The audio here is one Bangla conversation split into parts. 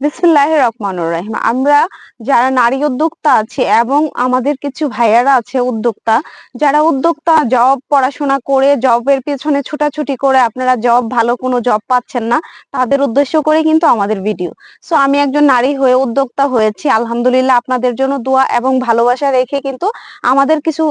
বিসমিল্লাহির রহমানির রহিম। আমরা যারা নারী উদ্যোক্তা আছি এবং আমাদের কিছু ভাইয়ারা আছে উদ্যোক্তা, যারা উদ্যোক্তা জব পড়াশোনা করে জবের পেছনে ছুটাছুটি করে আপনারা ভালো কোনো জব পাচ্ছেন না, তাদের উদ্দেশ্য করে কিন্তু আমাদের ভিডিও। সো আমি একজন নারী হয়ে উদ্যোক্তা হয়েছি, আলহামদুলিল্লাহ। আপনাদের জন্য দোয়া এবং ভালোবাসা রেখে কিন্তু আমাদের কিছু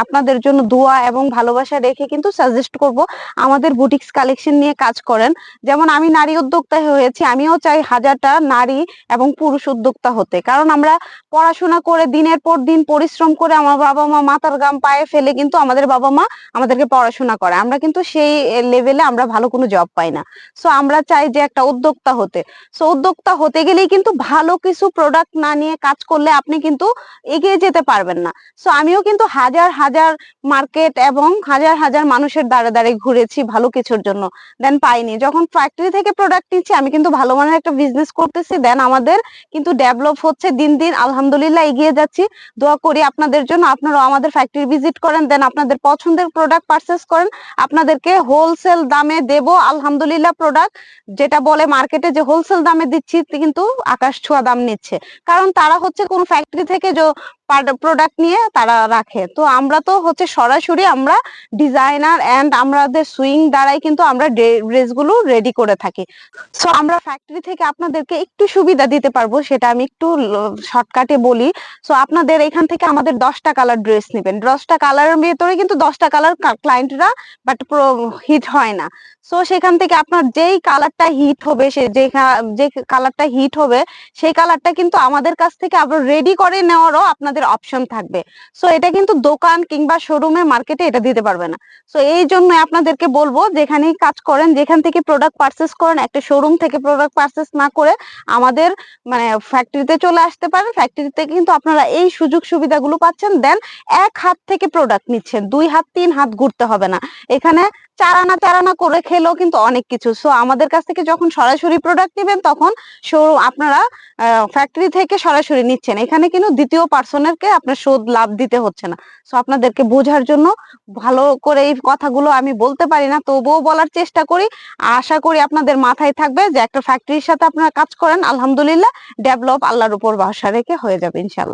আপনাদের জন্য দোয়া এবং ভালোবাসা রেখে কিন্তু সাজেস্ট করব আমাদের বুটিক্স কালেকশন নিয়ে কাজ করেন। যেমন আমি নারী উদ্যোক্তা হয়েছি, আমিও চাই হাজারটা নারী এবং পুরুষ উদ্যোক্তা হতে। কারণ আমরা পড়াশোনা করে দিনের পর দিন পরিশ্রম করে আমার বাবা মা মাথার ঘাম পায়ে ফেলে কিন্তু আমাদের বাবা মা আমাদেরকে পড়াশোনা করে, আমরা কিন্তু সেই লেভেলে আমরা ভালো কোনো জব পাই না। সো আমরা চাই যে একটা উদ্যোক্তা হতে। সো উদ্যোক্তা হতে গেলেই কিন্তু ভালো কিছু প্রোডাক্ট না নিয়ে কাজ করলে আপনি কিন্তু এগিয়ে যেতে পারবেন না। সো আমিও কিন্তু হাজার হাজার মার্কেট এবং হাজার হাজার মানুষের দ্বারে দ্বারে ঘুরেছি ভালো কিছুর জন্য, দেন পাইনি। যখন ফ্যাক্টরি থেকে প্রোডাক্ট নিচ্ছি আমি কিন্তু ভালো মানের একটা বিজনেস করতেছি, দেন আমাদের কিন্তু ডেভেলপ হচ্ছে দিন দিন, আলহামদুলিল্লাহ এগিয়ে যাচ্ছি। দোয়া করি আপনাদের জন্য, আপনারাও আমাদের ফ্যাক্টরি ভিজিট করেন, দেন আপনাদের পছন্দের প্রোডাক্ট পারচেস করেন। আপনাদেরকে হোলসেল দামে দেব আলহামদুলিল্লাহ। প্রোডাক্ট যেটা বলে মার্কেটে যে হোলসেল দামে দিচ্ছি, কিন্তু আকাশ ছোঁয়া দাম নিচ্ছে, কারণ তারা হচ্ছে কোন ফ্যাক্টরি থেকে যে প্রোডাক্ট নিয়ে তারা রাখে। তো আমরা তো হচ্ছে সরাসরি আমরা ডিজাইনার এন্ড আমাদের সুইং দ্বারাই কিন্তু আমরা ড্রেসগুলো রেডি করে থাকি। সো আমরা ফ্যাক্টরি থেকে আপনাদেরকে একটু সুবিধা দিতে পারবো, সেটা আমি একটু শর্টকাটে বলি। সো আপনাদের এখান থেকে আমাদের 10টা কালার ড্রেস নেবেন, 10টা কালারের ভেতরে কিন্তু 10টা কালার ক্লায়েন্টরা বাট হিট হয় না। সো সেখান থেকে আপনার যেই কালারটা হিট হবে, যে কালারটা হিট হবে সেই কালারটা কিন্তু আমাদের কাছ থেকে আবার রেডি করে নেওয়ারও আপনাদের অপশন থাকবে। সো এটা কিন্তু দোকান কিংবা শোরুমে মার্কেটে এটা দিতে পারবে না। সো এই জন্য আপনাদেরকে বলবো, যেখানেই কাজ করেন, যেখান থেকে প্রোডাক্ট পারচেস করেন, একটা শোরুম থেকে প্রোডাক্ট পারচেস না করে আমাদের ফ্যাক্টরিতে চলে আসতে পারেন। ফ্যাক্টরিতে কিন্তু আপনারা এই সুযোগ সুবিধাগুলো পাচ্ছেন। দেন এক হাত থেকে প্রোডাক্ট নিচ্ছেন, 2 হাত 3 হাত ঘুরতে হবে না। এখানে চারানা চারানা করে খেলেও কিন্তু অনেক কিছু। সো আমাদের কাছ থেকে যখন সরাসরি প্রোডাক্ট নেবেন তখন আপনারা ফ্যাক্টরি থেকে সরাসরি নিচ্ছেন, এখানে কিন্তু দ্বিতীয় পার্সনেরকে আপনার সুদ লাভ দিতে হচ্ছে না। সো আপনাদেরকে বোঝার জন্য ভালো করে এই কথাগুলো আমি বলতে পারি না, তবুও বলার চেষ্টা করি। আশা করি আপনাদের মাথায় থাকবে যে একটা ফ্যাক্টরির সাথে আপনারা কাজ করেন, আলহামদুলিল্লাহ ডেভেলপ আল্লাহর উপর ভরসা রেখে হয়ে যাবে ইনশাল্লাহ।